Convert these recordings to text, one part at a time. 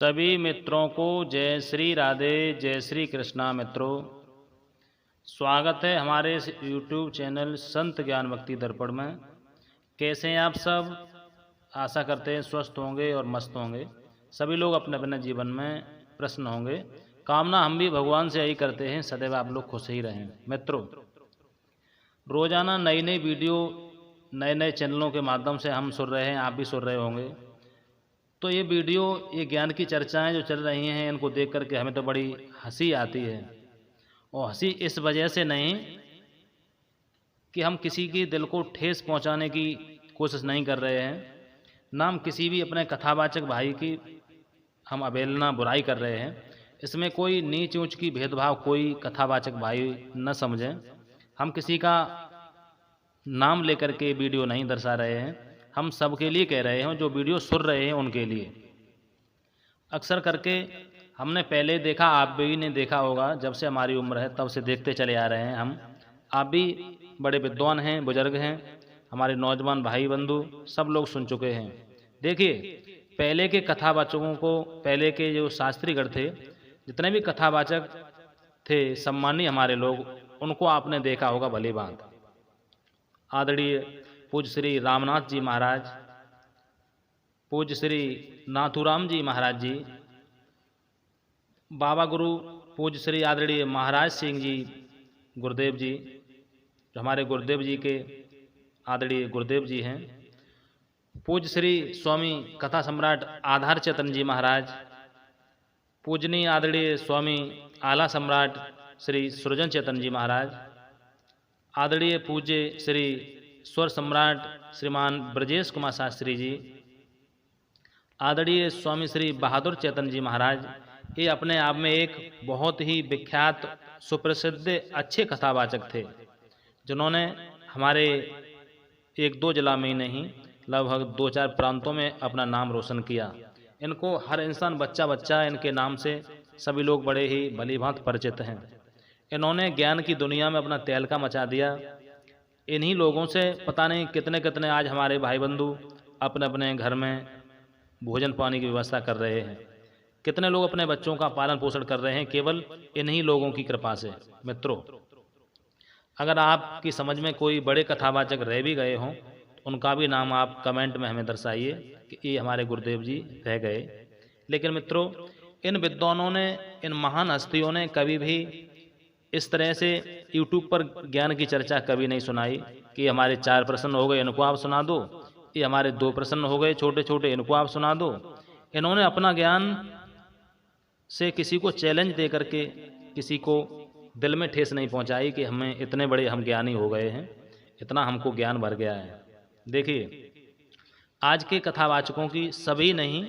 सभी मित्रों को जय श्री राधे, जय श्री कृष्णा। मित्रों, स्वागत है हमारे इस YouTube चैनल संत ज्ञान भक्ति दर्पण में। कैसे हैं आप सब? आशा करते हैं स्वस्थ होंगे और मस्त होंगे। सभी लोग अपने अपने जीवन में प्रसन्न होंगे। कामना हम भी भगवान से यही करते हैं, सदैव आप लोग खुश ही रहें। मित्रों, रोजाना नई नई वीडियो नए नए चैनलों के माध्यम से हम सुन रहे हैं, आप भी सुन रहे होंगे। तो ये वीडियो, ये ज्ञान की चर्चाएं जो चल रही हैं, इनको देख करके हमें तो बड़ी हंसी आती है। और हंसी इस वजह से नहीं कि हम किसी के दिल को ठेस पहुंचाने की कोशिश नहीं कर रहे हैं, ना हम किसी भी अपने कथावाचक भाई की हम अवहेलना बुराई कर रहे हैं। इसमें कोई नीच ऊंच की भेदभाव कोई कथावाचक भाई न समझें। हम किसी का नाम लेकर के वीडियो नहीं दर्शा रहे हैं, हम सबके लिए कह रहे हैं, जो वीडियो सुन रहे हैं उनके लिए। अक्सर करके हमने पहले देखा, आप भी ने देखा होगा, जब से हमारी उम्र है तब से देखते चले आ रहे हैं हम। आप भी बड़े विद्वान हैं, बुजुर्ग हैं, हमारे नौजवान भाई बंधु सब लोग सुन चुके हैं। देखिए, पहले के कथावाचकों को, पहले के जो शास्त्रीगण थे, जितने भी कथावाचक थे सम्मानीय हमारे लोग, उनको आपने देखा होगा भली बात। आदरणीय पूज्य श्री रामनाथ जी महाराज, पूज्य श्री नाथुराम जी महाराज जी, बाबा गुरु पूज्य श्री आदरणीय महाराज सिंह जी गुरुदेव जी, जो हमारे गुरुदेव जी के आदरणीय गुरुदेव जी हैं। पूज्य श्री स्वामी कथा सम्राट आधार चेतन जी महाराज, पूजनीय आदरणीय स्वामी आला सम्राट श्री सृजन चेतन जी महाराज, आदरणीय पूज्य श्री स्वर सम्राट श्रीमान ब्रजेश कुमार शास्त्री जी, आदरणीय स्वामी श्री बहादुर चेतन जी महाराज। ये अपने आप में एक बहुत ही विख्यात, सुप्रसिद्ध, अच्छे कथावाचक थे, जिन्होंने हमारे एक दो जिला में ही नहीं, लगभग दो चार प्रांतों में अपना नाम रोशन किया। इनको हर इंसान, बच्चा बच्चा इनके नाम से सभी लोग बड़े ही भली भांति परिचित हैं। इन्होंने ज्ञान की दुनिया में अपना तहलका मचा दिया। इन्हीं लोगों से पता नहीं कितने कितने आज हमारे भाई बंधु अपने अपने घर में भोजन पानी की व्यवस्था कर रहे हैं। कितने लोग अपने बच्चों का पालन पोषण कर रहे हैं, केवल इन्हीं लोगों की कृपा से। मित्रों, अगर आपकी समझ में कोई बड़े कथावाचक रह भी गए हों, उनका भी नाम आप कमेंट में हमें दर्शाइए कि ये हमारे गुरुदेव जी रह गए। लेकिन मित्रों, इन विद्वानों ने, इन महान हस्तियों ने कभी भी इस तरह से YouTube पर ज्ञान की चर्चा कभी नहीं सुनाई कि हमारे 4 प्रश्न हो गए, इनको आप सुना दो, ये हमारे 2 प्रश्न हो गए छोटे छोटे, इनको आप सुना दो। इन्होंने अपना ज्ञान से किसी को चैलेंज दे करके किसी को दिल में ठेस नहीं पहुंचाई कि हमें इतने बड़े हम ज्ञानी हो गए हैं, इतना हमको ज्ञान भर गया है। देखिए, आज के कथावाचकों की, सभी नहीं,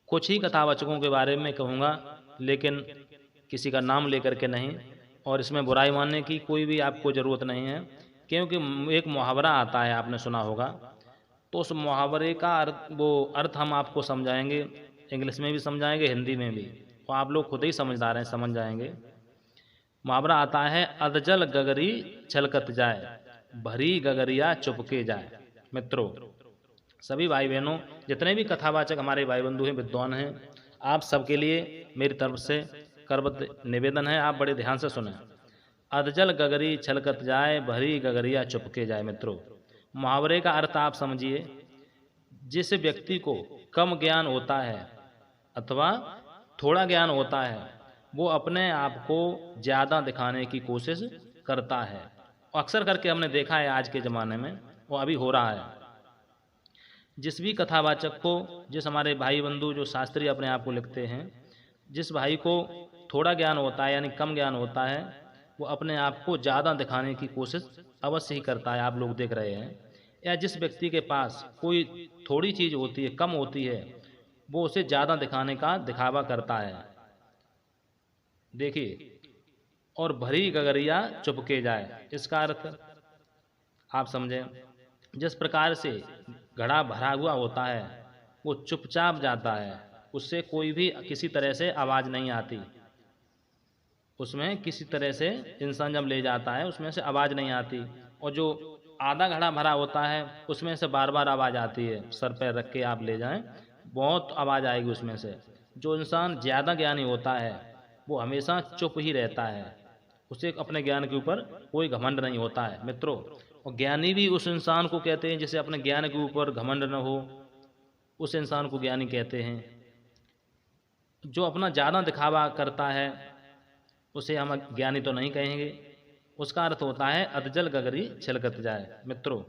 कुछ ही कथावाचकों के बारे में कहूँगा, लेकिन किसी का नाम लेकर के नहीं, और इसमें बुराई मानने की कोई भी आपको ज़रूरत नहीं है, क्योंकि एक मुहावरा आता है, आपने सुना होगा। तो उस मुहावरे का अर्थ हम आपको समझाएंगे, इंग्लिश में भी समझाएंगे, हिंदी में भी, तो आप लोग खुद ही समझदार हैं, समझ जाएंगे। मुहावरा आता है, अधजल गगरी छलकत जाए, भरी गगरिया चुपके जाए। मित्रों, सभी भाई बहनों, जितने भी कथावाचक हमारे भाई बंधु हैं, विद्वान हैं, आप सबके लिए मेरी तरफ से करबद्ध निवेदन है, आप बड़े ध्यान से सुने। अधजल गगरी छलकत जाए, भरी गगरिया चुपके जाए। मित्रों, मुहावरे का अर्थ आप समझिए। जिस व्यक्ति को कम ज्ञान होता है अथवा थोड़ा ज्ञान होता है, वो अपने आप को ज़्यादा दिखाने की कोशिश करता है। अक्सर करके हमने देखा है आज के ज़माने में, वो अभी हो रहा है। जिस भी कथावाचक को, जिस हमारे भाई बंधु जो शास्त्री अपने आप को लिखते हैं, जिस भाई को थोड़ा ज्ञान होता है, यानी कम ज्ञान होता है, वो अपने आप को ज़्यादा दिखाने की कोशिश अवश्य ही करता है, आप लोग देख रहे हैं। या जिस व्यक्ति के पास कोई थोड़ी चीज़ होती है, कम होती है, वो उसे ज़्यादा दिखाने का दिखावा करता है। देखिए, और भरी गगरिया चुपके जाए, इसका अर्थ आप समझें। जिस प्रकार से घड़ा भरा हुआ होता है, वो चुपचाप जाता है, उससे कोई भी किसी तरह से आवाज़ नहीं आती, उसमें किसी तरह से इंसान जब ले जाता है उसमें से आवाज़ नहीं आती। और जो आधा घड़ा भरा होता है, उसमें से बार बार आवाज़ आती है, सर पैर रख के आप ले जाएं, बहुत आवाज़ आएगी उसमें से। जो इंसान ज़्यादा ज्ञानी होता है वो हमेशा चुप ही रहता है, उसे अपने ज्ञान के ऊपर कोई घमंड नहीं होता है मित्रों। और ज्ञानी भी उस इंसान को कहते हैं जिसे अपने ज्ञान के ऊपर घमंड न हो, उस इंसान को ज्ञानी कहते हैं। जो अपना ज़्यादा दिखावा करता है उसे हम ज्ञानी तो नहीं कहेंगे, उसका अर्थ होता है अधजल गगरी छलकत जाए मित्रों,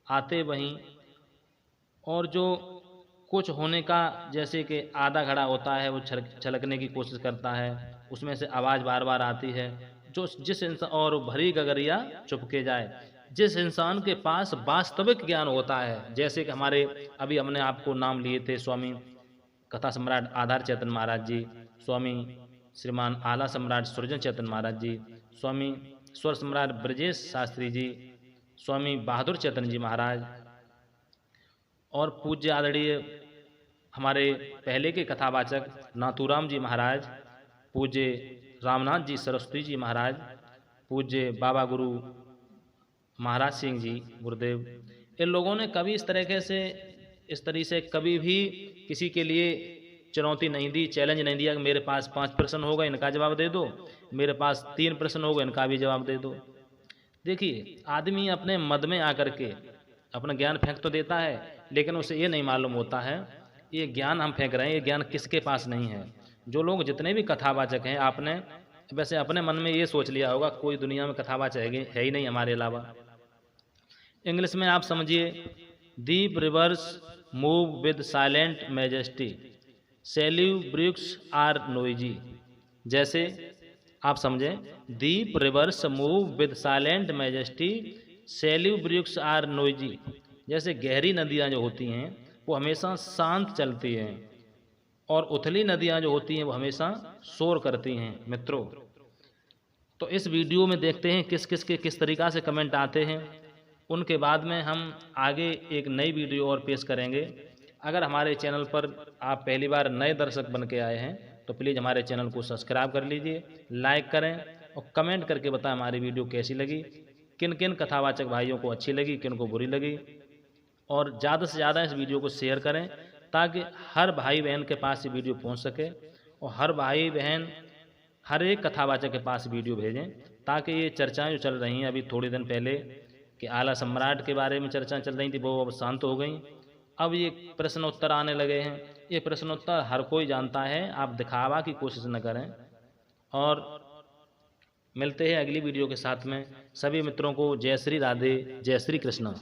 आते वहीं। और जो कुछ होने का जैसे कि आधा घड़ा होता है वो छलकने की कोशिश करता है, उसमें से आवाज़ बार बार आती है, जो जिस इंसान और भरी गगरिया चुपके जाए, जिस इंसान के पास वास्तविक ज्ञान होता है। जैसे कि हमारे अभी हमने आपको नाम लिए थे स्वामी कथा सम्राट आधार चैतन्य महाराज जी, स्वामी श्रीमान आला सम्राट सृजन चैतन्य महाराज जी, स्वामी स्वर सम्राट ब्रजेश शास्त्री जी, स्वामी बहादुर चैतन्य जी महाराज, और पूज्य आदरणीय हमारे पहले के कथावाचक नाथूराम जी महाराज, पूज्य रामनाथ जी सरस्वती जी महाराज, पूज्य बाबा गुरु महाराज सिंह जी गुरुदेव, इन लोगों ने कभी इस तरीके से कभी भी किसी के लिए चुनौती नहीं दी, चैलेंज नहीं दिया कि मेरे पास 5 प्रश्न होगा इनका जवाब दे दो, मेरे पास 3 प्रश्न होगा इनका भी जवाब दे दो। देखिए आदमी अपने मद में आकर के अपना ज्ञान फेंक तो देता है, लेकिन उसे ये नहीं मालूम होता है ये ज्ञान हम फेंक रहे हैं, ये ज्ञान किसके पास नहीं है। जो लोग जितने भी कथावाचक हैं, आपने वैसे अपने मन में ये सोच लिया होगा कोई दुनिया में कथावाचक है ही नहीं हमारे अलावा। इंग्लिश में आप समझिए, deep rivers move with silent majesty, shallow brooks are noisy. जैसे आप समझें, deep rivers move with silent majesty, shallow brooks are noisy. जैसे गहरी नदियाँ जो होती हैं वो हमेशा शांत चलती हैं, और उथली नदियाँ जो होती हैं वो हमेशा शोर करती हैं मित्रों। तो इस वीडियो में देखते हैं किस किस के किस तरीक़ा से कमेंट आते हैं, उनके बाद में हम आगे एक नई वीडियो और पेश करेंगे। अगर हमारे चैनल पर आप पहली बार नए दर्शक बन के आए हैं तो प्लीज़ हमारे चैनल को सब्सक्राइब कर लीजिए, लाइक करें और कमेंट करके बताएं हमारी वीडियो कैसी लगी, किन किन कथावाचक भाइयों को अच्छी लगी, किन को बुरी लगी। और ज़्यादा से ज़्यादा इस वीडियो को शेयर करें ताकि हर भाई बहन के पास ये वीडियो पहुंच सके, और हर भाई बहन हर एक कथावाचक के पास वीडियो भेजें, ताकि ये चर्चाएं जो चल रही हैं अभी थोड़े दिन पहले कि आला सम्राट के बारे में चर्चाएं चल रही थी वो अब शांत हो गई, अब ये प्रश्न उत्तर आने लगे हैं। ये प्रश्न उत्तर हर कोई जानता है, आप दिखावा की कोशिश न करें। और मिलते हैं अगली वीडियो के साथ में। सभी मित्रों को जय श्री राधे, जय श्री कृष्ण।